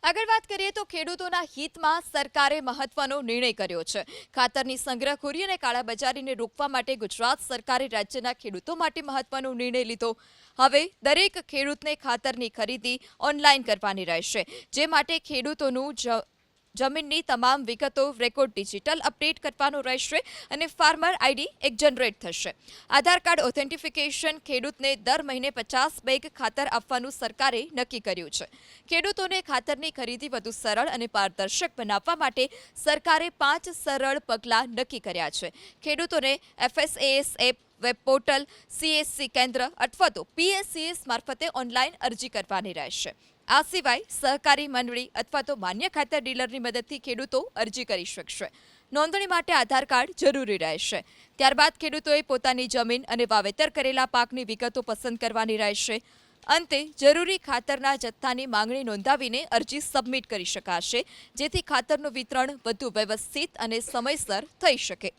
આગળ વાત કરીએ તો ખેડૂતોના હિતમાં સરકારે મહત્વનો નિર્ણય કર્યો છે. ખાતરની સંગ્રહખોરી અને કાળાબજારીને રોકવા માટે ગુજરાત સરકારે રાજ્યના ખેડૂતો માટે મહત્વનો નિર્ણય લીધો. હવે દરેક ખેડૂતને ખાતરની ખરીદી ઓનલાઈન કરવાની રહેશે, જે માટે ખેડૂતોનું જમીનની તમામ વિગતો રેકોર્ડ ડિજિટલ અપડેટ કરવાનો રહેશે અને ફાર્મર આઈડી એક જનરેટ થશે. આધાર કાર્ડ ઓથેન્ટિફિકેશન ખેડૂતને દર મહિને 50 બેગ ખાતર આપવાનું સરકારે નક્કી કર્યું છે. ખેડૂતોને ખાતરની ખરીદી વધુ સરળ અને પારદર્શક બનાવવા માટે સરકારે 5 સરળ પગલાં નક્કી કર્યા છે. ખેડૂતોને FSAS app, web portal, CSC કેન્દ્ર અથવા તો PSCS મારફતે ઓનલાઈન અરજી કરવાની રહેશે. આ સિવાય સહકારી મંડળી અથવા તો માન્ય ખાતર ડીલરની મદદથી ખેડૂતો અરજી કરી શકશે. નોંધણી માટે આધાર કાર્ડ જરૂરી રહેશે. ત્યારબાદ ખેડૂતોએ પોતાની જમીન અને વાવેતર કરેલા પાકની વિગતો પસંદ કરવાની રહેશે. અંતે જરૂરી ખાતરના જથ્થાની માંગણી નોંધાવીને અરજી સબમિટ કરી શકાશે, જેથી ખાતરનું વિતરણ વધુ વ્યવસ્થિત અને સમયસર થઈ શકે.